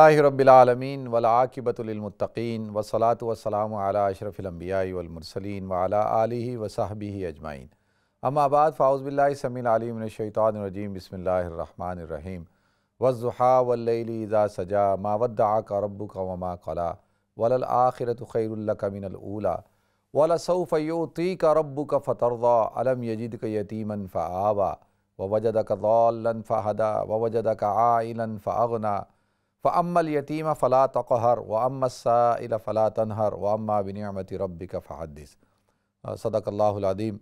الحمدللہ رب العالمین والعاقبۃ للمتقین والصلاۃ والسلام علی اشرف الانبیاء والمرسلین وعلی آلہ وصحبہ اجمعین اما بعد فاعوذ باللہ السمیع العلیم من الشیطان الرجیم بسم اللہ الرحمن الرحیم والضحیٰ واللیل اذا سجا ما ودعک ربک وما قلی وللآخرۃ خیر لک من الاولی ولسوف یعطیک ربک فترضی الم یجدک یتیما فآوی ووجدک ضالا فہدی ووجدک عائلا فاغنی فَأَمَّا الْيَتِيمَ فَلَا تَقْهَرْ وَأَمَّا السَّائِلَ فَلَا تَنْهَرْ وَأَمَّا بِنِعْمَةِ رَبِّكَ فَحَدِّث۔ صدق اللہ العظیم۔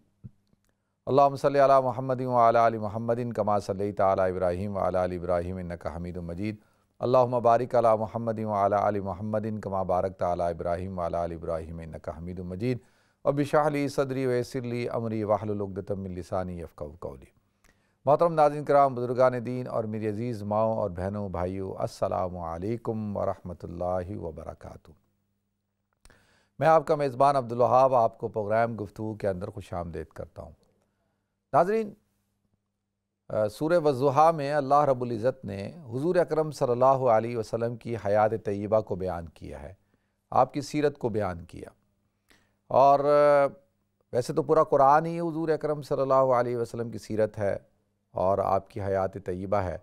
اللہم صلی علی محمد وعلی آل محمد کما صلیت علی ابراہیم وعلی آل ابراہیم انکا حمید مجید۔ اللہم بارک علی محمد وعلی آل محمد کما بارکت علی ابراہیم وعلی آل ابراہیم انکا حمید مجید۔ رب اشرح لی صدری ویسر لی امری واحلل عقدۃ من لسانی یفقہوا قولی۔ محترم ناظرین کرام، بزرگان دین اور میری عزیز ماؤں اور بہنوں بھائیوں، السلام علیکم ورحمۃ اللہ وبرکاتہ۔ میں آپ کا میزبان عبدالوہاب آپ کو پروگرام گفتگو کے اندر خوش آمدید کرتا ہوں۔ ناظرین، سورہ والضحیٰ میں اللہ رب العزت نے حضور اکرم صلی اللہ علیہ وسلم کی حیات طیبہ کو بیان کیا ہے، آپ کی سیرت کو بیان کیا، اور ویسے تو پورا قرآن ہی حضور اکرم صلی اللہ علیہ وسلم کی سیرت ہے اور آپ کی حیات طیبہ ہے،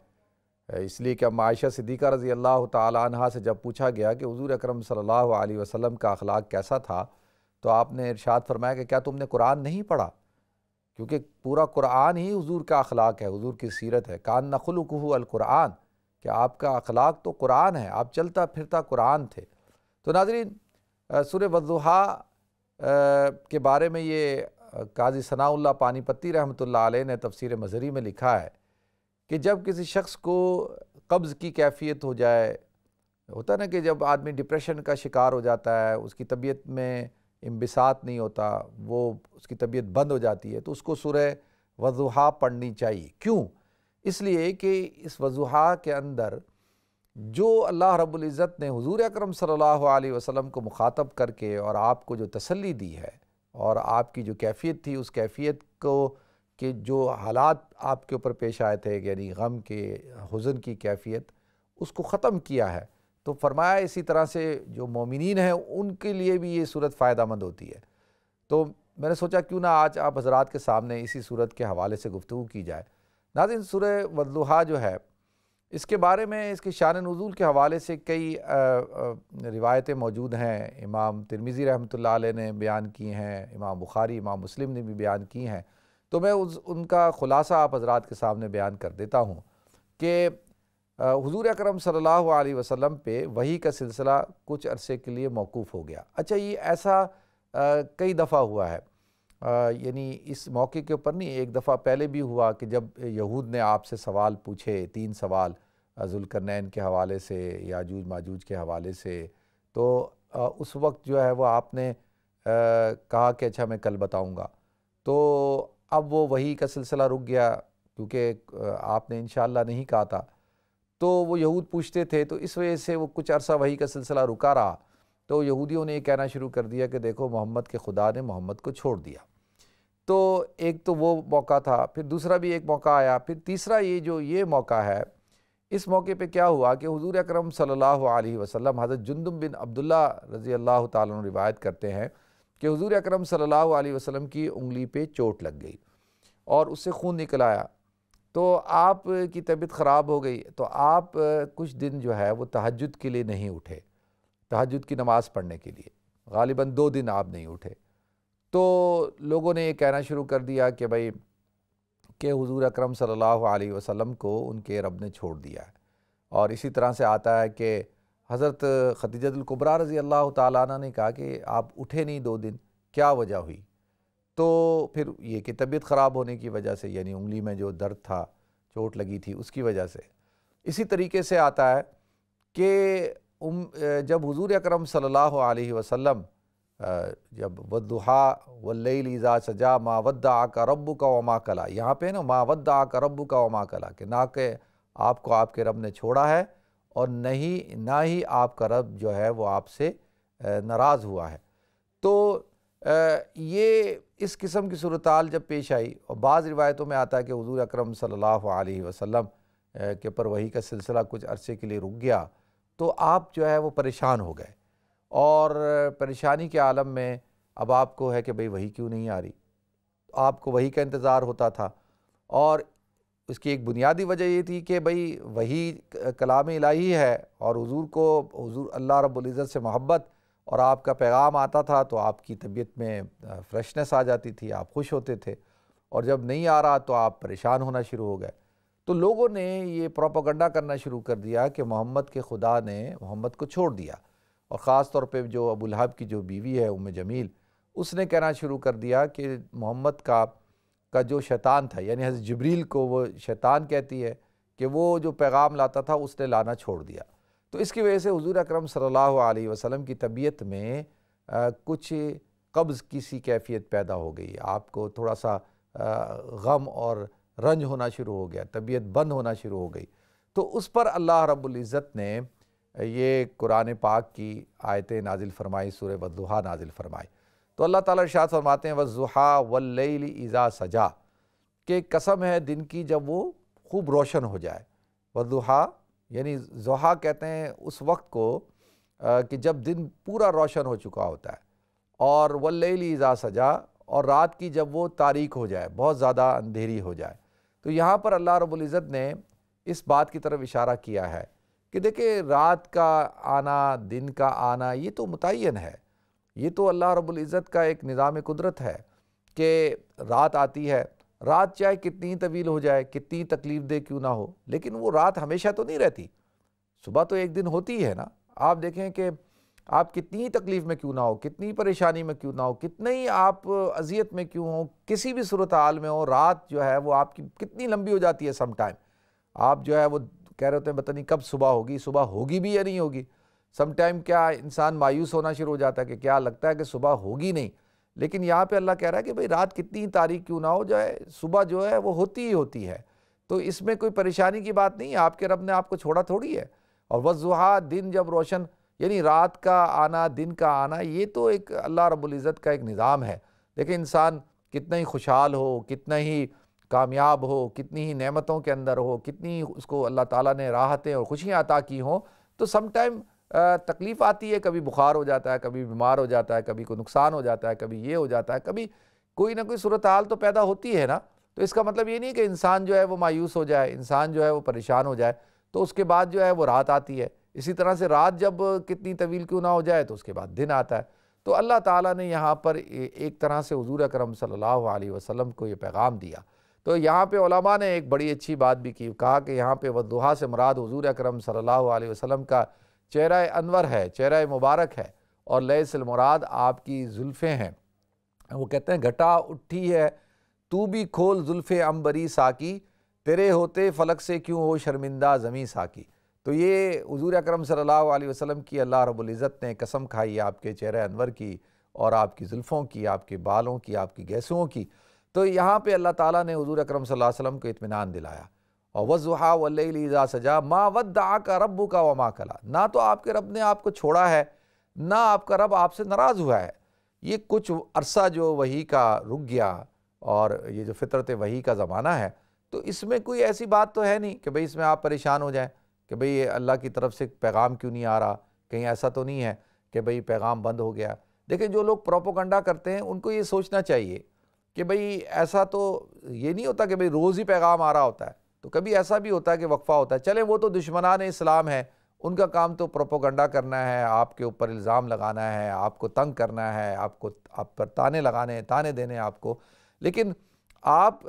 اس لیے کہ عائشہ صدیقہ رضی اللہ تعالیٰ عنہا سے جب پوچھا گیا کہ حضور اکرم صلی اللہ علیہ وسلم کا اخلاق کیسا تھا، تو آپ نے ارشاد فرمایا کہ کیا تم نے قرآن نہیں پڑھا؟ کیونکہ پورا قرآن ہی حضور کا اخلاق ہے، حضور کی سیرت ہے۔ کان خلقہ القرآن، کہ آپ کا اخلاق تو قرآن ہے، آپ چلتا پھرتا قرآن تھے۔ تو ناظرین، سورہ والضحیٰ کے بارے میں یہ قاضی ثناء اللہ پانی پتی رحمۃ اللہ علیہ نے تفسیر مظہری میں لکھا ہے کہ جب کسی شخص کو قبض کی کیفیت ہو جائے، ہوتا ہے نا کہ جب آدمی ڈپریشن کا شکار ہو جاتا ہے، اس کی طبیعت میں انبساط نہیں ہوتا، وہ اس کی طبیعت بند ہو جاتی ہے، تو اس کو سورہ والضحیٰ پڑھنی چاہیے۔ کیوں؟ اس لیے کہ اس والضحیٰ کے اندر جو اللہ رب العزت نے حضور اکرم صلی اللہ علیہ وسلم کو مخاطب کر کے اور آپ کو جو تسلی دی ہے، اور آپ کی جو کیفیت تھی، اس کیفیت کو کہ جو حالات آپ کے اوپر پیش آئے تھے، یعنی غم کے، حزن کی کیفیت، اس کو ختم کیا ہے۔ تو فرمایا اسی طرح سے جو مومنین ہیں ان کے لیے بھی یہ صورت فائدہ مند ہوتی ہے۔ تو میں نے سوچا کیوں نہ آج آپ حضرات کے سامنے اسی صورت کے حوالے سے گفتگو کی جائے۔ ناظرین، سورہ والضحیٰ جو ہے، اس کے بارے میں اس کی شان نزول کے حوالے سے کئی روایتیں موجود ہیں۔ امام ترمذی رحمۃ اللہ علیہ نے بیان کی ہیں، امام بخاری، امام مسلم نے بھی بیان کی ہیں، تو میں ان کا خلاصہ آپ حضرات کے سامنے بیان کر دیتا ہوں کہ حضور اکرم صلی اللہ علیہ وسلم پہ وحی کا سلسلہ کچھ عرصے کے لیے موقوف ہو گیا۔ اچھا، یہ ایسا کئی دفعہ ہوا ہے، یعنی اس موقع کے اوپر نہیں، ایک دفعہ پہلے بھی ہوا کہ جب یہود نے آپ سے سوال پوچھے، 3 سوال ذوالقرنین کے حوالے سے، یاجوج ماجوج کے حوالے سے، تو اس وقت جو ہے وہ آپ نے کہا کہ اچھا میں کل بتاؤں گا۔ تو اب وہ وحی کا سلسلہ رک گیا، کیونکہ آپ نے انشاءاللہ نہیں کہا تھا، تو وہ یہود پوچھتے تھے، تو اس وجہ سے وہ کچھ عرصہ وحی کا سلسلہ رکا رہا۔ تو یہودیوں نے یہ کہنا شروع کر دیا کہ دیکھو محمد کے خدا نے محمد کو چھوڑ دیا۔ تو ایک تو وہ موقع تھا، پھر دوسرا بھی ایک موقع آیا، پھر تیسرا یہ موقع ہے۔ اس موقع پہ کیا ہوا کہ حضور اکرم صلی اللہ علیہ وسلم، حضرت جندب بن عبداللہ رضی اللہ تعالیٰ عنہ روایت کرتے ہیں کہ حضور اکرم صلی اللہ علیہ وسلم کی انگلی پہ چوٹ لگ گئی اور اس سے خون نکل آیا، تو آپ کی طبیعت خراب ہو گئی۔ تو آپ کچھ دن جو ہے وہ تہجد کے لیے نہیں اٹھے، تہجد کی نماز پڑھنے کے لیے غالباً 2 دن آپ نہیں اٹھے۔ تو لوگوں نے یہ کہنا شروع کر دیا کہ بھئی کہ حضور اکرم صلی اللہ علیہ وسلم کو ان کے رب نے چھوڑ دیا ہے۔ اور اسی طرح سے آتا ہے کہ حضرت خدیجۃ الکبریٰ رضی اللہ تعالیٰ عنہ نے کہا کہ آپ اٹھے نہیں 2 دن، کیا وجہ ہوئی؟ تو پھر یہ کہ طبیعت خراب ہونے کی وجہ سے، یعنی انگلی میں جو درد تھا، چوٹ لگی تھی، اس کی وجہ سے۔ اسی طریقے سے آتا ہے کہ جب حضور اکرم صلی اللہ علیہ وسلم جب والضحیٰ واللیل اذا سجا ما ودعک ربک وما قلی، یہاں پہ نا ما ودعک ربک وما قلی، کہ نہ کہ آپ کو آپ کے رب نے چھوڑا ہے اور نہ ہی آپ کا رب جو ہے وہ آپ سے ناراض ہوا ہے۔ تو یہ اس قسم کی صورتحال جب پیش آئی، اور بعض روایتوں میں آتا ہے کہ حضور اکرم صلی اللہ علیہ وسلم کے پر وحی کا سلسلہ کچھ عرصے کے لیے رک گیا، تو آپ جو ہے وہ پریشان ہو گئے، اور پریشانی کے عالم میں اب آپ کو ہے کہ بھئی وحی کیوں نہیں آ رہی، آپ کو وحی کا انتظار ہوتا تھا، اور اس کی ایک بنیادی وجہ یہ تھی کہ بھئی وحی کلام الہی ہے، اور حضور اللہ رب العزت سے محبت اور آپ کا پیغام آتا تھا تو آپ کی طبیعت میں فریشنس آ جاتی تھی، آپ خوش ہوتے تھے، اور جب نہیں آ رہا تو آپ پریشان ہونا شروع ہو گئے۔ تو لوگوں نے یہ پروپیگنڈا کرنا شروع کر دیا کہ محمد کے خدا نے محمد کو چھوڑ دیا، اور خاص طور پہ جو ابو لہب کی جو بیوی ہے ام جمیل، اس نے کہنا شروع کر دیا کہ محمد کا جو شیطان تھا، یعنی حضرت جبریل کو وہ شیطان کہتی ہے کہ وہ جو پیغام لاتا تھا اس نے لانا چھوڑ دیا۔ تو اس کی وجہ سے حضور اکرم صلی اللہ علیہ وسلم کی طبیعت میں کچھ قبض کی سی کیفیت پیدا ہو گئی، آپ کو تھوڑا سا غم اور رنج ہونا شروع ہو گیا، طبیعت بند ہونا شروع ہو گئی۔ تو اس پر اللہ رب العزت نے یہ قرآن پاک کی آیتیں نازل فرمائی، سورہ والضحیٰ نازل فرمائی۔ تو اللہ تعالیٰ ارشاد فرماتے ہیں والضحیٰ واللیل اذا سجا، کہ قسم ہے دن کی جب وہ خوب روشن ہو جائے۔ والضحیٰ یعنی ضحیٰ کہتے ہیں اس وقت کو کہ جب دن پورا روشن ہو چکا ہوتا ہے، اور واللیل اذا سجا، اور رات کی جب وہ تاریک ہو جائے، بہت زیادہ اندھیری ہو جائے۔ تو یہاں پر اللہ رب العزت نے اس بات کی طرف اشارہ کیا ہے کہ دیکھیں رات کا آنا، دن کا آنا، یہ تو متعین ہے، یہ تو اللہ رب العزت کا ایک نظام قدرت ہے کہ رات آتی ہے، رات چاہے کتنی طویل ہو جائے، کتنی تکلیف دہ کیوں نہ ہو، لیکن وہ رات ہمیشہ تو نہیں رہتی، صبح تو ایک دن ہوتی ہے نا۔ آپ دیکھیں کہ آپ کتنی تکلیف میں کیوں نہ ہو، کتنی پریشانی میں کیوں نہ ہو، کتنی آپ اذیت میں کیوں ہو، کسی بھی صورتحال میں ہو، رات جو ہے وہ آپ کی کتنی لمبی ہو جاتی ہے سم ٹائم۔ آپ جو ہے وہ کہہ رہے ہوتے ہیں پتہ نہیں کب صبح ہوگی بھی یا نہیں ہوگی۔ سم ٹائم کیا انسان مایوس ہونا شروع ہو جاتا ہے کہ کیا لگتا ہے کہ صبح ہوگی نہیں، لیکن یہاں پہ اللہ کہہ رہا ہے کہ بھئی رات کتنی تاریک کیوں نہ ہو جائے، صبح جو ہے وہ ہوتی ہی ہوتی ہے۔ تو اس میں کوئی پریشانی کی بات نہیں ہے، آپ کے رب نے آپ کو چھوڑا تھوڑی ہے۔ اور والضحیٰ، دن جب روشن، یعنی رات کا آنا، دن کا آنا، یہ تو ایک اللہ رب العزت کا ایک نظام ہے۔ دیکھیں انسان کتنا ہی خوشحال ہو، کتنا ہی کامیاب ہو، کتنی ہی نعمتوں کے اندر ہو، کتنی اس کو اللہ تعالیٰ نے راحتیں اور خوشیاں عطا کی ہوں، تو سم ٹائم تکلیف آتی ہے، کبھی بخار ہو جاتا ہے، کبھی بیمار ہو جاتا ہے، کبھی کوئی نقصان ہو جاتا ہے، کبھی یہ ہو جاتا ہے، کبھی کوئی نہ کوئی صورتحال تو پیدا ہوتی ہے نا۔ تو اس کا مطلب یہ نہیں کہ انسان جو ہے وہ مایوس ہو جائے، انسان جو ہے وہ پریشان ہو جائے، تو اس کے بعد جو ہے وہ رات آتی ہے۔ اسی طرح سے رات جب کتنی طویل کیوں نہ ہو جائے تو اس کے بعد دن آتا ہے۔ تو اللہ تعالیٰ نے یہاں پر ایک طرح سے حضور اکرم صلی اللہ علیہ وسلم کو یہ پیغام دیا۔ تو یہاں پہ علماء نے ایک بڑی اچھی بات بھی کی، کہا کہ یہاں پہ والضحیٰ سے مراد حضور اکرم صلی اللہ علیہ وسلم کا چہرہ انور ہے، چہرہ مبارک ہے، اور لیس المراد آپ کی زلفیں ہیں۔ وہ کہتے ہیں گھٹا اٹھی ہے تو بھی کھول زلف عنبری ساکی، تیرے ہوتے فلک سے کیوں ہو شرمندہ زمیں ساکی۔ تو یہ حضور اکرم صلی اللہ علیہ وسلم کی اللہ رب العزت نے قسم کھائی آپ کے چہرہ انور کی، اور آپ کی زلفوں کی، آپ کے بالوں کی، آپ کی گیسوؤں کی۔ تو یہاں پہ اللہ تعالیٰ نے حضور اکرم صلی اللہ علیہ وسلم کو اطمینان دلایا۔ اور والضحیٰ واللیل اذا سجا ما ودعک ربک وما قلی، نہ تو آپ کے رب نے آپ کو چھوڑا ہے، نہ آپ کا رب آپ سے ناراض ہوا ہے۔ یہ کچھ عرصہ جو وحی کا رک گیا، اور یہ جو فطرت وحی کا زمانہ ہے، تو اس میں کوئی ایسی بات تو ہے نہیں کہ بھئی اس میں آپ پریشان ہو جائیں کہ بھئی اللہ کی طرف سے پیغام کیوں نہیں آ رہا، کہیں ایسا تو نہیں ہے کہ بھئی پیغام بند ہو گیا۔ دیکھیں جو لوگ پروپیگنڈا کرتے ہیں ان کو یہ سوچنا چاہیے کہ بھئی ایسا تو یہ نہیں ہوتا کہ بھئی روز ہی پیغام آ رہا ہوتا ہے، تو کبھی ایسا بھی ہوتا ہے کہ وقفہ ہوتا ہے۔ چلیں وہ تو دشمنان اسلام ہے، ان کا کام تو پروپیگنڈا کرنا ہے، آپ کے اوپر الزام لگانا ہے، آپ کو تنگ کرنا ہے، آپ پر تانے لگانے ہیں، تانے دینے ہیں آپ کو۔ لیکن آپ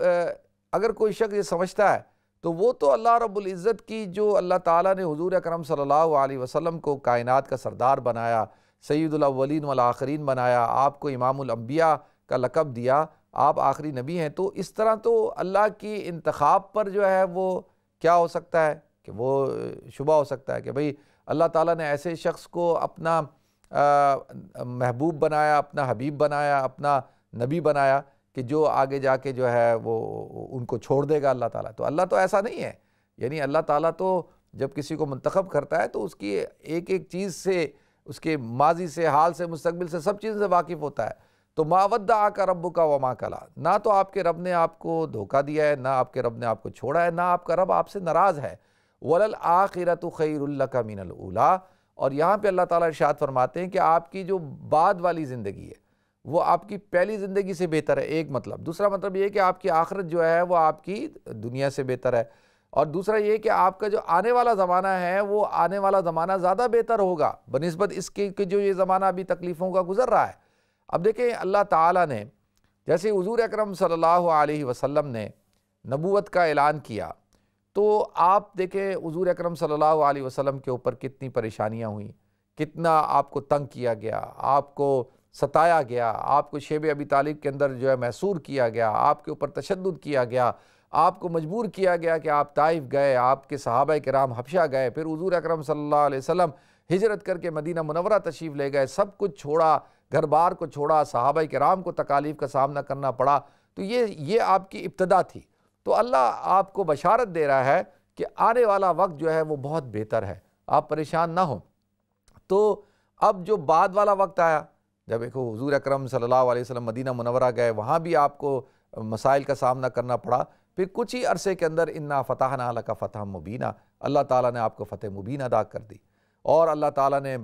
اگر کوئی شخص یہ سمجھتا ہے تو وہ تو اللہ رب العزت کی، جو اللہ تعالیٰ نے حضور اکرم صلی اللہ علیہ وسلم کو کائنات کا سردار بنایا، سید الاولین والآخرین بنایا، آپ کو امام الانبیاء کا لقب دیا، آپ آخری نبی ہیں، تو اس طرح تو اللہ کی انتخاب پر جو ہے وہ کیا ہو سکتا ہے کہ وہ شبہ ہو سکتا ہے کہ بھئی اللہ تعالیٰ نے ایسے شخص کو اپنا محبوب بنایا، اپنا حبیب بنایا، اپنا نبی بنایا کہ جو آگے جا کے جو ہے وہ ان کو چھوڑ دے گا اللہ تعالیٰ۔ تو اللہ تو ایسا نہیں ہے، یعنی اللہ تعالیٰ تو جب کسی کو منتخب کرتا ہے تو اس کی ایک ایک چیز سے، اس کے ماضی سے، حال سے، مستقبل سے، سب چیزوں سے واقف ہوتا ہے۔ تو ما ودعک ربک وما قلی، نہ تو آپ کے رب نے آپ کو دھوکہ دیا ہے، نہ آپ کے رب نے آپ کو چھوڑا ہے، نہ آپ کا رب آپ سے ناراض ہے۔ وَلَلْآخِرَةُ خَيْرٌ لَكَ مِنَ الْأُولَىٰ۔ اور یہاں پہ اللہ تعالیٰ ارشاد فرماتے ہیں کہ آپ کی جو بعد والی زندگی ہے وہ آپ کی پہلی زندگی سے بہتر ہے، ایک مطلب۔ دوسرا مطلب یہ ہے کہ آپ کی آخرت جو ہے وہ آپ کی دنیا سے بہتر ہے، اور دوسرا یہ کہ آپ کا جو آنے والا زمانہ ہے وہ آنے والا زمانہ زیادہ بہتر ہوگا بنسبت اس کے کہ جو یہ زمانہ ابھی تکلیفوں کا گزر رہا ہے۔ اب دیکھیں اللہ تعالیٰ نے جیسے حضور اکرم صلی اللہ علیہ وسلم نے نبوت کا اعلان کیا، تو آپ دیکھیں حضور اکرم صلی اللہ علیہ وسلم کے اوپر کتنی پریشانیاں ہوئیں، کتنا آپ کو تنگ کیا گیا، آپ کو ستایا گیا، آپ کو شیب ابی طالب کے اندر جو ہے محصور کیا گیا، آپ کے اوپر تشدد کیا گیا، آپ کو مجبور کیا گیا کہ آپ طائف گئے، آپ کے صحابہ کرام حبشہ گئے، پھر حضور اکرم صلی اللہ علیہ وسلم ہجرت کر کے مدینہ منورہ تشریف لے گئے، سب کچھ چھوڑا، گھر بار کو چھوڑا، صحابہ کرام کو تکالیف کا سامنا کرنا پڑا۔ تو یہ آپ کی ابتدا تھی۔ تو اللہ آپ کو بشارت دے رہا ہے کہ آنے والا وقت جو ہے وہ بہت بہتر ہے، آپ پریشان نہ ہوں۔ تو اب جو بعد والا وقت آیا، جب ایک حضور اکرم صلی اللہ علیہ وسلم مدینہ منورہ گئے، وہاں بھی آپ کو مسائل کا سامنا کرنا پڑا، پھر کچھ ہی عرصے کے اندر انا فتحنا لک فتحا مبینا، اللہ تعالیٰ نے آپ کو فتح مبین ادا کر دی، اور اللہ تعالیٰ نے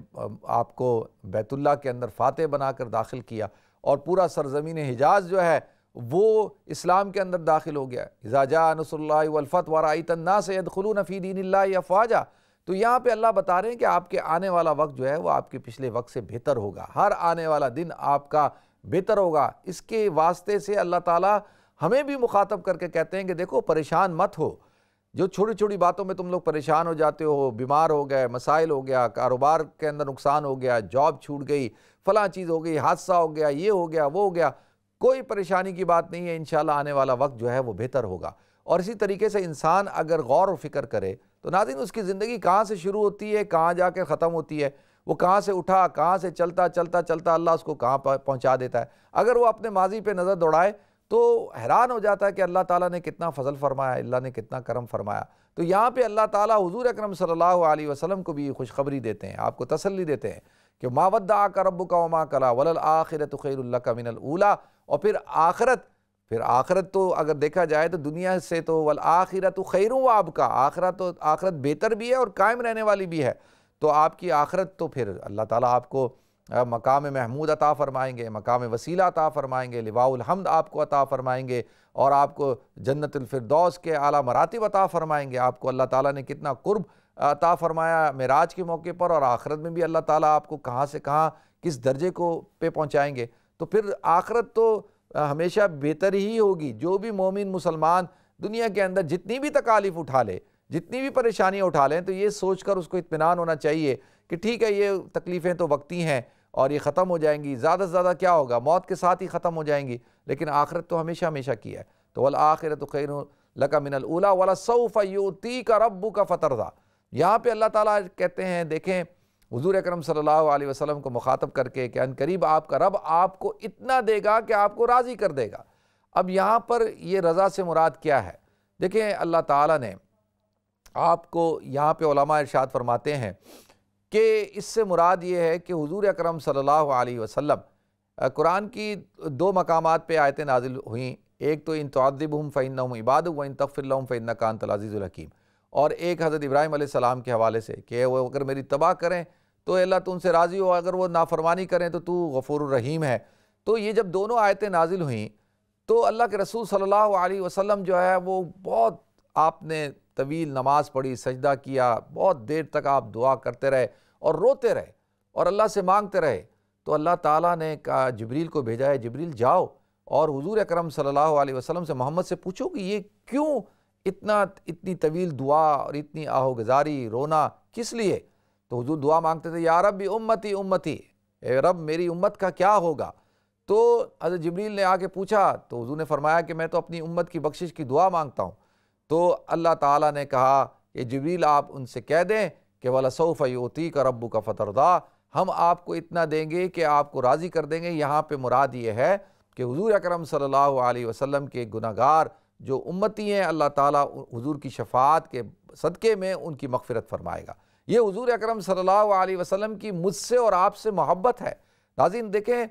آپ کو بیت اللہ کے اندر فاتح بنا کر داخل کیا، اور پورا سرزمین حجاز جو ہے وہ اسلام کے اندر داخل ہو گیا۔ اذا جاء نصر اللہ والفتح ورأیت الناس يدخلون فی دین اللہ افواجا۔ تو یہاں پہ اللہ بتا رہے ہیں کہ آپ کے آنے والا وقت جو ہے وہ آپ کے پچھلے وقت سے بہتر ہوگا، ہر آنے والا دن آپ کا بہتر ہوگا۔ اس کے واسطے سے اللہ تعالیٰ ہمیں بھی مخاطب کر کے کہتے ہیں کہ دیکھو پریشان مت ہو، جو چھوٹی چھوٹی باتوں میں تم لوگ پریشان ہو جاتے ہو، بیمار ہو گئے، مسائل ہو گیا، کاروبار کے اندر نقصان ہو گیا، جاب چھوٹ گئی، فلاں چیز ہو گئی، حادثہ ہو گیا، یہ ہو گیا، وہ ہو گیا، کوئی پریشانی کی بات نہیں ہے، انشاءاللہ آنے والا وقت جو ہے وہ بہتر ہوگا۔ اور اسی طریقے سے انسان اگر غور و فکر کرے تو ناظرین اس کی زندگی کہاں سے شروع ہوتی ہے، کہاں جا کے ختم ہوتی ہے، وہ کہاں سے اٹھا، کہاں سے چلتا چلتا چلتا اللہ اس کو کہاں پہنچا دیتا ہے۔ اگر وہ اپنے ماضی پہ نظر دوڑائے تو حیران ہو جاتا ہے کہ اللہ تعالیٰ نے کتنا فضل فرمایا، اللہ نے کتنا کرم فرمایا۔ تو یہاں پہ اللہ تعالیٰ حضور اکرم صلی اللہ علیہ وسلم کو بھی خوشخبری دیتے ہیں، آپ کو تسلی دیتے ہیں کہ ما ودعک ربک وما قلی وللآخرۃ خیر لک من الاولیٰ۔ اور پھر آخرت تو اگر دیکھا جائے تو دنیا سے تو والآخرۃ خیر وابقی، آخرت بہتر بھی ہے اور قائم رہنے والی بھی ہے۔ تو آپ کی آخرت تو پھر اللہ تعالیٰ آپ کو مقام محمود عطا فرمائیں گے، مقام وسیلہ عطا فرمائیں گے، لواء الحمد آپ کو عطا فرمائیں گے، اور آپ کو جنت الفردوس کے اعلیٰ مراتب عطا فرمائیں گے۔ آپ کو اللہ تعالیٰ نے کتنا قرب عطا فرمایا معراج کے موقع پر، اور آخرت میں بھی اللہ تعالیٰ آپ کو کہاں سے کہاں کس درجے کو پہ پہنچائیں گے۔ تو پھر آخرت تو ہمیشہ بہتر ہی ہوگی۔ جو بھی مومن مسلمان دنیا کے اندر جتنی بھی تکالیف اٹھا لے، جتنی بھی پریشانیاں اٹھا لیں، تو یہ سوچ کر اس کو اطمینان ہونا چاہیے کہ ٹھیک ہے یہ تکلیفیں تو وقتی ہیں اور یہ ختم ہو جائیں گی، زیادہ سے زیادہ کیا ہوگا، موت کے ساتھ ہی ختم ہو جائیں گی، لیکن آخرت تو ہمیشہ ہمیشہ کی ہے۔ تو والآخرۃ خیر لک من الاولیٰ ولسوف یعطیک ربک فترضیٰ۔ یہاں پہ اللہ تعالیٰ کہتے ہیں، دیکھیں حضور اکرم صلی اللہ علیہ وسلم کو مخاطب کر کے کہ ان قریب آپ کا رب آپ کو اتنا دے گا کہ آپ کو راضی کر دے گا۔ اب یہاں پر یہ رضا سے مراد کیا ہے؟ دیکھیں اللہ تعالیٰ نے آپ کو یہاں پہ علماء ارشاد فرماتے ہیں کہ اس سے مراد یہ ہے کہ حضور اکرم صلی اللہ علیہ وسلم قرآن کی دو مقامات پہ آیتیں نازل ہوئیں، ایک تو ان تعذبہم فإنہم عبادک وإن تغفر لہم فإنک انت العزیز الحکیم، اور ایک حضرت ابراہیم علیہ السلام کے حوالے سے کہ وہ اگر میری تباہ کریں تو اللہ تو ان سے راضی ہو، اگر وہ نافرمانی کریں تو غفور الرحیم ہے۔ تو یہ جب دونوں آیتیں نازل ہوئیں تو اللہ کے رسول صلی اللہ علیہ وسلم جو ہے وہ بہت، آپ نے طویل نماز پڑھی، سجدہ کیا، بہت دیر تک آپ دعا کرتے رہے اور روتے رہے اور اللہ سے مانگتے رہے۔ تو اللہ تعالیٰ نے کہا جبریل کو بھیجا ہے، جبریل جاؤ اور حضور اکرم صلی اللہ علیہ وسلم سے محمد سے پوچھو کہ یہ کیوں اتنی طویل دعا اور اتنی آہوگزاری، رونا کس لیے؟ تو حضور دعا مانگتے تھے، یا رب امتی امتی، اے رب میری امت کا کیا ہوگا؟ تو حضرت جبریل نے آ کے پوچھا تو حضور نے فرمایا کہ میں تو اپنی امت کی بخشش کی دعا مانگتا ہوں۔ تو اللہ تعالیٰ نے کہا کہ جبریل آپ ان سے کہہ دیں کہ وَلَسَوْفَ يُعْطِيكَ رَبُّكَ فَتَرْضَىٰ، ہم آپ کو اتنا دیں گے کہ آپ کو راضی کر دیں گے۔ یہاں پہ مراد یہ ہے کہ حضور اکرم صلی اللہ علیہ وسلم کے گناہگار جو امتی ہیں، اللہ تعالیٰ حضور کی شفاعت کے صدقے میں ان کی مغفرت فرمائے گا۔ یہ حضور اکرم صلی اللہ علیہ وسلم کی مجھ سے اور آپ سے محبت ہے۔ ناظرین دیکھیں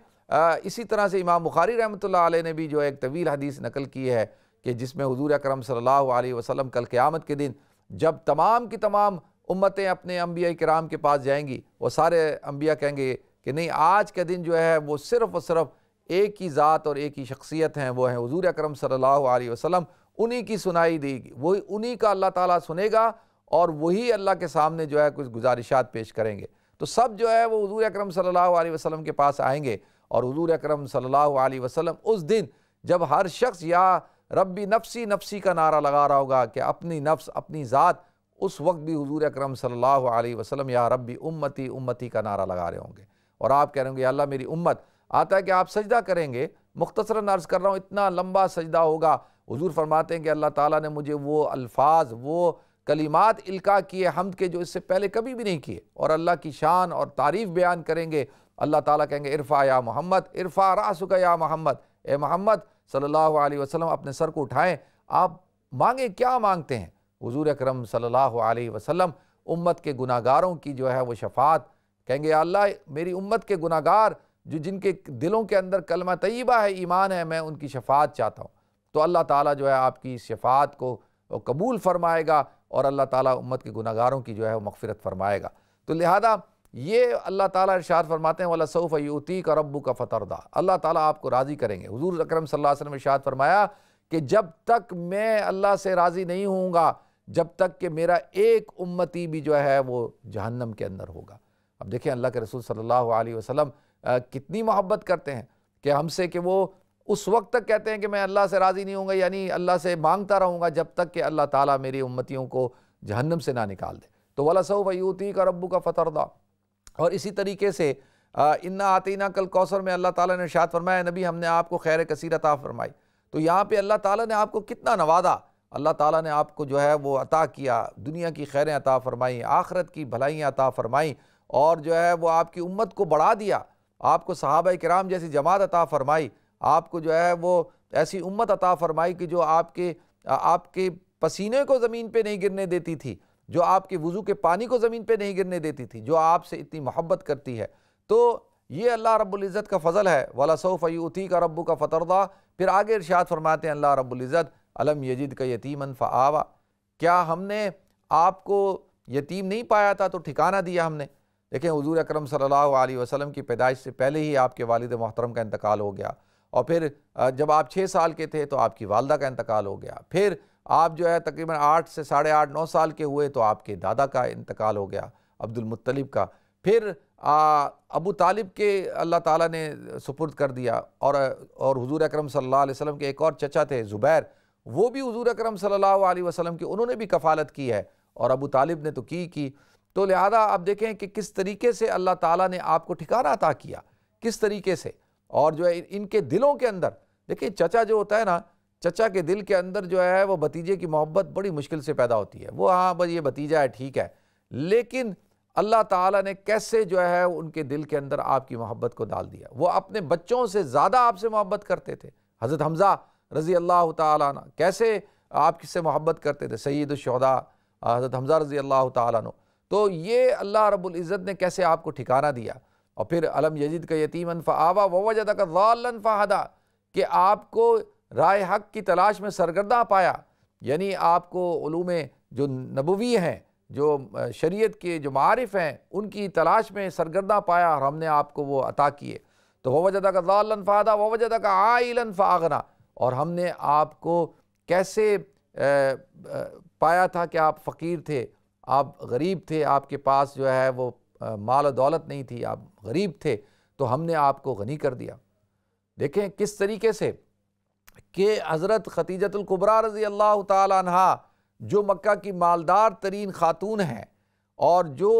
اسی طرح سے امام بخاری رحمۃ اللہ علیہ نے بھی جو ایک طویل حدیث نقل کی ہے کہ جس میں حضور اکرم صلی اللہ علیہ وسلم کل قیامت کے دن جب تمام کی تمام امتیں اپنے انبیاء کرام کے پاس جائیں گی، وہ سارے انبیاء کہیں گے کہ نہیں، آج کا دن جو ہے وہ صرف اور صرف ایک ہی ذات اور ایک ہی شخصیت ہیں، وہ ہیں حضور اکرم صلی اللہ علیہ وسلم، انہی کی سنائی دے گی، وہی انہی کا اللہ تعالیٰ سنے گا اور وہی اللہ کے سامنے جو ہے کچھ گزارشات پیش کریں گے۔ تو سب جو ہے وہ حضور اکرم صلی اللہ علیہ وسلم کے پاس آئیں گے، اور حضور اکرم صلی اللہ علیہ وسلم اس دن جب ہر شخص یا ربی نفسی نفسی کا نعرہ لگا رہا ہوگا کہ اپنی نفس اپنی ذات، اس وقت بھی حضور اکرم صلی اللہ علیہ وسلم یا ربی امتی امتی کا نعرہ لگا رہے ہوں گے، اور آپ کہہ رہے ہوں گے اللہ میری امت۔ آتا ہے کہ آپ سجدہ کریں گے، مختصراً عرض کر رہا ہوں، اتنا لمبا سجدہ ہوگا، حضور فرماتے ہیں کہ اللہ تعالیٰ نے مجھے وہ الفاظ، وہ کلمات القاء کیے حمد کے جو اس سے پہلے کبھی بھی نہیں کیے، اور اللہ کی شان اور تعریف بیان کریں گے۔ اللہ تعالیٰ کہیں گے ارفع یا محمد، ارفع رأسک یا محمد، اے محمد صلی اللہ علیہ وسلم اپنے سر کو اٹھائیں، آپ مانگیں، کیا مانگتے ہیں؟ حضور اکرم صلی اللہ علیہ وسلم امت کے گناہ گاروں کی جو ہے وہ شفاعت، کہیں گے اللہ میری امت کے گناہ گار جو جن کے دلوں کے اندر کلمہ طیبہ ہے، ایمان ہے، میں ان کی شفاعت چاہتا ہوں۔ تو اللہ تعالیٰ جو ہے آپ کی اس شفاعت کو قبول فرمائے گا، اور اللہ تعالیٰ امت کے گناہ گاروں کی جو ہے وہ مغفرت فرمائے گا۔ تو لہذا یہ اللہ تعالیٰ ارشاد فرماتے ہیں وَلَسَوْفَ يُؤْتِيكَ رَبُّكَ فَتَرْضَىٰ، اللہ تعالیٰ آپ کو راضی کریں گے۔ حضور اکرم صلی اللہ علیہ وسلم ارشاد فرمایا کہ جب تک میں اللہ سے راضی نہیں ہوں گا، جب تک کہ میرا ایک امتی بھی جو ہے وہ جہنم کے اندر ہوگا۔ اب دیکھیں اللہ کے رسول صلی اللہ علیہ وسلم کتنی محبت کرتے ہیں کہ ہم سے، کہ وہ اس وقت تک کہتے ہیں کہ میں اللہ سے راضی نہیں ہوں گا، یعنی اللہ سے مانگتا رہوں گا جب تک کہ اللہ تعالیٰ میری امتیوں کو جہنم سے نہ نکال دے۔ تو وَلَسَوْفَ يُؤْتِيكَ رَبُّكَ فَتَرْضَىٰ۔ اور اسی طریقے سے اِنَّا آتَيْنَاكَ الْكَوْثَرَ میں اللہ تعالیٰ نے ارشاد فرمایا نبی ہم نے آپ کو خیر کثیر عطا فرمائی۔ تو یہاں پہ اللہ تعالیٰ نے آپ کو کتنا نوازا، اللہ تعالیٰ نے آپ کو جو ہے وہ عطا کیا، دنیا کی خیریں عطا فرمائیں، آخرت کی بھلائیاں عطا فرمائیں، اور جو ہے وہ آپ کی امت کو بڑھا دیا، آپ کو صحابہ کرام جیسی جماعت عطا فرمائی، آپ کو جو ہے وہ ایسی امت عطا فرمائی کہ جو آپ کے پسینے کو زمین پہ نہیں گرنے دیتی تھی، جو آپ کے وضو کے پانی کو زمین پہ نہیں گرنے دیتی تھی، جو آپ سے اتنی محبت کرتی ہے۔ تو یہ اللہ رب العزت کا فضل ہے۔ وَلَسَوْفَ يُؤْتِيكَ رَبُّكَ فَتَرْضَىٰ۔ پھر آگے ارشاد فرماتے ہیں اللہ رب العزت أَلَمْ يَجِدْكَ يَتِيمًا فَآوَىٰ، کیا ہم نے آپ کو یتیم نہیں پایا تھا تو ٹھکانہ دیا ہم نے؟ دیکھیں حضور اکرم صلی اللہ علیہ وسلم کی پیدائش سے پہلے ہی آپ کے والد محترم کا انتقال ہو گیا، اور پھر جب آپ 6 سال کے تھے تو آپ کی والدہ کا انتقال ہو گیا، پھر آپ جو ہے تقریباً 8 سے 8.5 9 سال کے ہوئے تو آپ کے دادا کا انتقال ہو گیا، عبد المطلب کا، پھر ابو طالب کے اللہ تعالیٰ نے سپرد کر دیا، اور حضور اکرم صلی اللہ علیہ وسلم کے ایک اور چچا تھے زبیر، وہ بھی حضور اکرم صلی اللہ علیہ وسلم کی انہوں نے بھی کفالت کی ہے، اور ابو طالب نے تو کی۔ تو لہذا آپ دیکھیں کہ کس طریقے سے اللہ تعالیٰ نے آپ کو ٹھکانہ عطا کیا، کس طریقے سے، اور جو ہے ان کے دلوں کے اندر دیکھیں چچا جو ہوتا ہے نا، چچا کے دل کے اندر جو ہے وہ بھتیجے کی محبت بڑی مشکل سے پیدا ہوتی ہے، وہ ہاں بس یہ بھتیجا ہے ٹھیک ہے، لیکن اللہ تعالیٰ نے کیسے جو ہے ان کے دل کے اندر آپ کی محبت کو ڈال دیا، وہ اپنے بچوں سے زیادہ آپ سے محبت کرتے تھے۔ حضرت حمزہ رضی اللہ تعالیٰ عنہ کیسے آپ سے محبت کرتے تھے، سید الشہداء حضرت حمزہ رضی اللہ تعالیٰ عنہ۔ تو یہ اللہ رب العزت نے کیسے آپ کو ٹھکانہ دیا، اور پھر أَلَمْ يَجِدْكَ يَتِيمًا فَآوَىٰ وَوَجَدَكَ ضَالًّا فَهَدَىٰ، کہ آپ کو رائے حق کی تلاش میں سرگرداں پایا، یعنی آپ کو علوم جو نبوی ہیں، جو شریعت کے جو معارف ہیں، ان کی تلاش میں سرگرداں پایا، اور ہم نے آپ کو وہ عطا کیے۔ تو وَوَجَدَكَ ضَالًّا فَهَدَىٰ وَوَجَدَكَ عَائِلًا فَأَغْنَىٰ، اور ہم نے آپ کو کیسے پایا تھا کہ آپ فقیر تھے، آپ غریب تھے، آپ کے پاس جو ہے وہ مال و دولت نہیں تھی، آپ غریب تھے، تو ہم نے آپ کو غنی کر دیا۔ دیکھیں کس طریقے سے کہ حضرت خدیجۃ الکبریٰ رضی اللہ تعالیٰ عنہا جو مکہ کی مالدار ترین خاتون ہیں، اور جو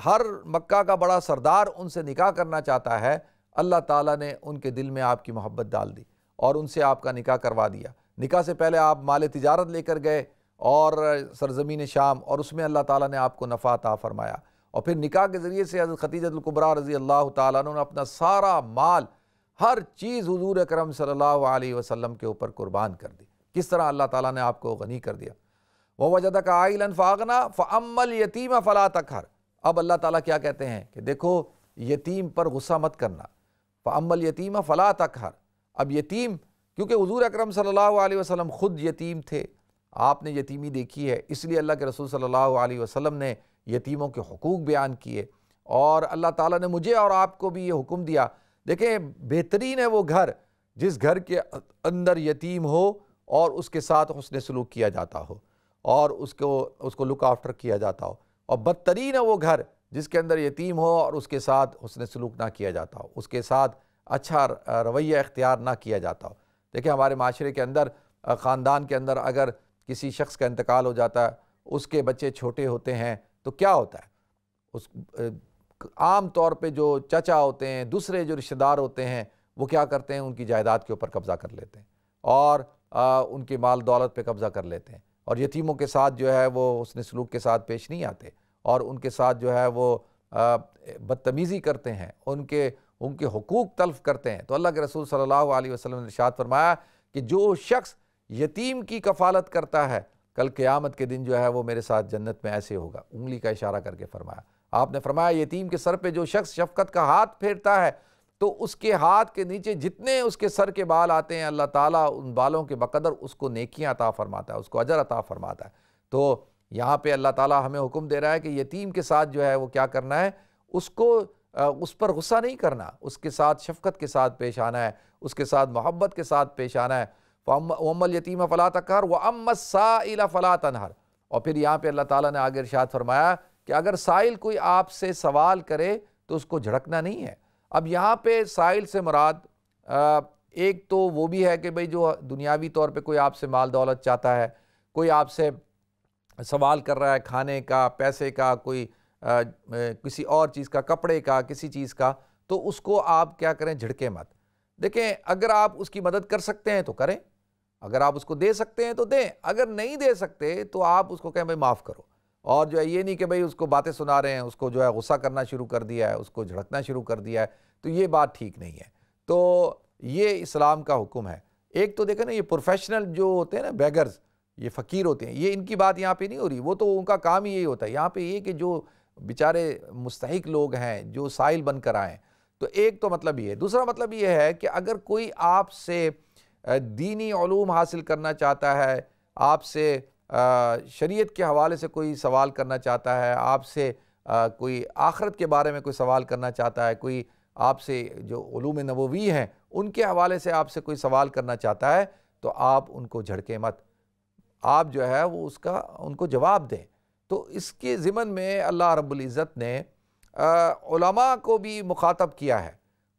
ہر مکہ کا بڑا سردار ان سے نکاح کرنا چاہتا ہے، اللہ تعالیٰ نے ان کے دل میں آپ کی محبت ڈال دی اور ان سے آپ کا نکاح کروا دیا۔ نکاح سے پہلے آپ مال تجارت لے کر گئے اور سرزمین شام، اور اس میں اللہ تعالیٰ نے آپ کو نفع عطا فرمایا، اور پھر نکاح کے ذریعے سے حضرت خدیجۃ الکبریٰ رضی اللہ تعالیٰ عنہ نے اپنا سارا مال، ہر چیز حضور اکرم صلی اللہ علیہ وسلم کے اوپر قربان کر دی۔ کس طرح اللہ تعالیٰ نے آپ کو غنی کر دیا۔ وَوَجَدَكَ عَائِلًا فَأَغْنَىٰ فَأَمَّا الْيَتِيمَ فَلَا تَقْهَرْ۔ اب اللہ تعالیٰ کیا کہتے ہیں کہ دیکھو یتیم پر غصہ مت کرنا، فَأَمَّا الْيَتِيمَ فَلَا تَقْهَرْ۔ اب یتیم، کیونکہ حضور اکرم صلی اللہ علیہ وسلم خود یتیم تھے، آپ نے یتیمی دیکھی ہے، اس لیے اللہ کے رسول صلی اللہ علیہ وسلم نے یتیموں کے حقوق بیان کیے، اور اللہ تعالیٰ نے مجھے اور آپ کو بھی یہ حکم دیا۔ دیکھیں بہترین ہے وہ گھر جس گھر کے اندر یتیم ہو اور اس کے ساتھ حسن سلوک کیا جاتا ہو اور اس کو لک آفٹر کیا جاتا ہو، اور بدترین ہے وہ گھر جس کے اندر یتیم ہو اور اس کے ساتھ حسن سلوک نہ کیا جاتا ہو، اس کے ساتھ اچھا رویہ اختیار نہ کیا جاتا ہو۔ دیکھیں ہمارے معاشرے کے اندر، خاندان کے اندر اگر کسی شخص کا انتقال ہو جاتا ہے، اس کے بچے چھوٹے ہوتے ہیں، تو کیا ہوتا ہے؟ عام طور پہ جو چچا ہوتے ہیں، دوسرے جو رشتہ دار ہوتے ہیں، وہ کیا کرتے ہیں؟ ان کی جائیداد کے اوپر قبضہ کر لیتے ہیں اور ان کے مال دولت پہ قبضہ کر لیتے ہیں، اور یتیموں کے ساتھ جو ہے وہ حسن سلوک کے ساتھ پیش نہیں آتے، اور ان کے ساتھ جو ہے وہ بدتمیزی کرتے ہیں، ان کے حقوق تلف کرتے ہیں۔ تو اللہ کے رسول صلی اللہ علیہ وسلم نے ارشاد فرمایا کہ جو شخص یتیم کی کفالت کرتا ہے، کل قیامت کے دن جو ہے وہ میرے ساتھ جنت میں ایسے ہوگا، انگلی کا اشارہ کر کے فرمایا۔ آپ نے فرمایا یتیم کے سر پہ جو شخص شفقت کا ہاتھ پھیرتا ہے، تو اس کے ہاتھ کے نیچے جتنے اس کے سر کے بال آتے ہیں، اللہ تعالیٰ ان بالوں کے بقدر اس کو نیکیاں عطا فرماتا ہے، اس کو اجر عطا فرماتا ہے۔ تو یہاں پہ اللہ تعالیٰ ہمیں حکم دے رہا ہے کہ یتیم کے ساتھ جو ہے وہ کیا کرنا ہے؟ اس پر غصہ نہیں کرنا، اس کے ساتھ شفقت کے ساتھ پیش آنا ہے، اس کے ساتھ محبت کے ساتھ پیش آنا ہے۔ وَأَمَّا الْيَتِيمَ فَلَا تَقْهَرْ وَأَمَّا السَّائِلَ فَلَا تَنْهَرْ۔ اور پھر یہاں پہ اللہ تعالیٰ نے آگے ارشاد فرمایا کہ اگر سائل کوئی آپ سے سوال کرے تو اس کو جھڑکنا نہیں ہے۔ اب یہاں پہ سائل سے مراد ایک تو وہ بھی ہے کہ بھئی جو دنیاوی طور پہ کوئی آپ سے مال دولت چاہتا ہے، کوئی آپ سے سوال کر رہا ہے کھانے کا، پیسے کا، کوئی کسی اور چیز کا، کپڑے کا، کسی چیز کا، تو اس کو آپ کیا کریں؟ جھڑکیں مت۔ دیکھیں اگر آپ اس کی مدد کر سکتے ہیں تو کریں، اگر آپ اس کو دے سکتے ہیں تو دیں، اگر نہیں دے سکتے تو آپ اس کو کہیں بھئی معاف کرو، اور جو ہے یہ نہیں کہ بھئی اس کو باتیں سنا رہے ہیں، اس کو جو ہے غصہ کرنا شروع کر دیا ہے، اس کو جھڑکنا شروع کر دیا ہے، تو یہ بات ٹھیک نہیں ہے۔ تو یہ اسلام کا حکم ہے۔ ایک تو دیکھیں نا یہ پروفیشنل جو ہوتے ہیں نا بیگرز، یہ فقیر ہوتے ہیں، یہ ان کی بات یہاں پہ نہیں ہو رہی، وہ تو ان کا کام ہی یہی ہوتا ہے۔ یہاں پہ یہ کہ جو بیچارے مستحق لوگ ہیں جو سائل بن کر آئیں، تو ایک تو مطلب یہ ہے۔ دوسرا مطلب یہ ہے کہ اگر کوئی آپ سے دینی علوم حاصل کرنا چاہتا ہے، آپ سے شریعت کے حوالے سے کوئی سوال کرنا چاہتا ہے، آپ سے کوئی آخرت کے بارے میں کوئی سوال کرنا چاہتا ہے، کوئی آپ سے جو علوم نبوی ہیں ان کے حوالے سے آپ سے کوئی سوال کرنا چاہتا ہے، تو آپ ان کو جھڑکیں مت، آپ جو ہے وہ ان کو جواب دیں۔ تو اس کے ضمن میں اللہ رب العزت نے علماء کو بھی مخاطب کیا ہے،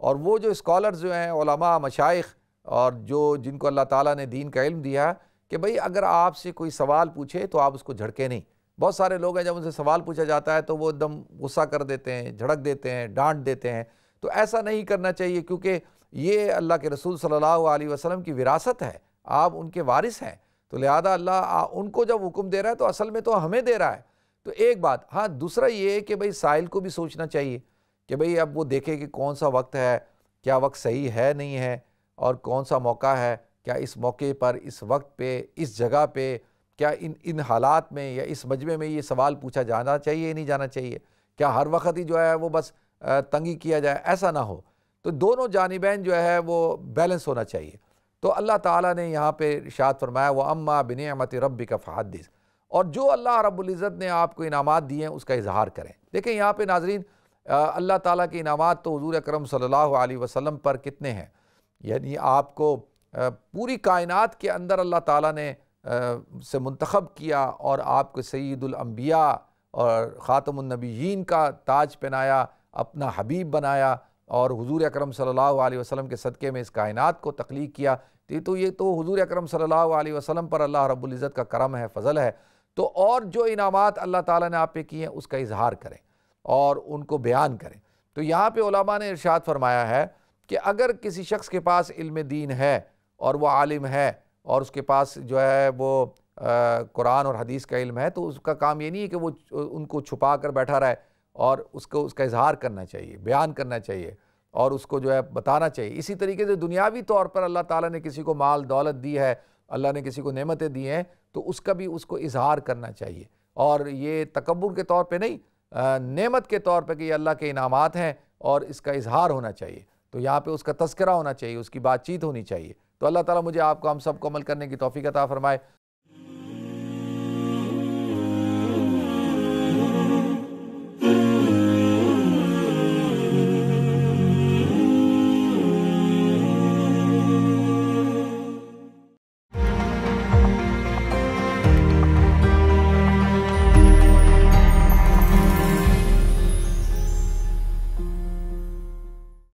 اور وہ جو اسکالرز جو ہیں، علماء، مشائخ، اور جن کو اللہ تعالیٰ نے دین کا علم دیا کہ بھئی اگر آپ سے کوئی سوال پوچھے تو آپ اس کو جھڑکے نہیں۔ بہت سارے لوگ ہیں جب ان سے سوال پوچھا جاتا ہے تو وہ ایک دم غصہ کر دیتے ہیں، جھڑک دیتے ہیں، ڈانٹ دیتے ہیں، تو ایسا نہیں کرنا چاہیے، کیونکہ یہ اللہ کے رسول صلی اللہ علیہ وسلم کی وراثت ہے، آپ ان کے وارث ہیں، تو لہذا اللہ ان کو جب حکم دے رہا ہے تو اصل میں تو ہمیں دے رہا ہے۔ تو ایک بات، ہاں دوسرا یہ کہ بھئی سائل کو بھی سوچنا چاہیے کہ بھئی اب وہ دیکھے کہ کون سا وقت ہے، کیا وقت صحیح ہے نہیں ہے، اور کون سا موقع ہے، کیا اس موقع پر، اس وقت پہ، اس جگہ پہ، کیا ان حالات میں یا اس مجمع میں یہ سوال پوچھا جانا چاہیے یا نہیں جانا چاہیے، کیا ہر وقت ہی جو ہے وہ بس تنگی کیا جائے، ایسا نہ ہو۔ تو دونوں جانبین جو ہے وہ بیلنس ہونا چاہیے۔ تو اللہ تعالیٰ نے یہاں پہ ارشاد فرمایا وَأَمَّا بِنِعْمَةِ رَبِّكَ فَحَدِّثْ، اور جو اللہ رب العزت نے آپ کو انعامات دیے ہیں اس کا اظہار کریں۔ دیکھیں یہاں پہ ناظرین، اللہ تعالیٰ کے انعامات تو حضور اکرم صلی اللہ علیہ وسلم پر کتنے ہیں، یعنی آپ کو پوری کائنات کے اندر اللہ تعالیٰ نے سے منتخب کیا اور آپ کو سید الانبیاء اور خاتم النبیین کا تاج پہنایا، اپنا حبیب بنایا، اور حضور اکرم صلی اللہ علیہ وسلم کے صدقے میں اس کائنات کو تخلیق کیا۔ تو یہ تو حضور اکرم صلی اللہ علیہ وسلم پر اللہ رب العزت کا کرم ہے، فضل ہے۔ تو اور جو انعامات اللہ تعالیٰ نے آپ پہ کیے ہیں اس کا اظہار کریں اور ان کو بیان کریں۔ تو یہاں پہ علماء نے ارشاد فرمایا ہے کہ اگر کسی شخص کے پاس علم دین ہے اور وہ عالم ہے اور اس کے پاس جو ہے وہ قرآن اور حدیث کا علم ہے، تو اس کا کام یہ نہیں ہے کہ وہ ان کو چھپا کر بیٹھا رہے، اور اس کا اظہار کرنا چاہیے، بیان کرنا چاہیے، اور اس کو جو ہے بتانا چاہیے۔ اسی طریقے سے دنیاوی طور پر اللہ تعالیٰ نے کسی کو مال دولت دی ہے، اللہ نے کسی کو نعمتیں دی ہیں، تو اس کا بھی اس کو اظہار کرنا چاہیے، اور یہ تکبر کے طور پہ نہیں، نعمت کے طور پہ کہ یہ اللہ کے انعامات ہیں اور اس کا اظہار ہونا چاہیے۔ تو یہاں پہ اس کا تذکرہ ہونا چاہیے، اس کی بات چیت ہونی چاہیے۔ تو اللہ تعالیٰ مجھے آپ کو، ہم سب کو عمل کرنے کی توفیق عطا فرمائے۔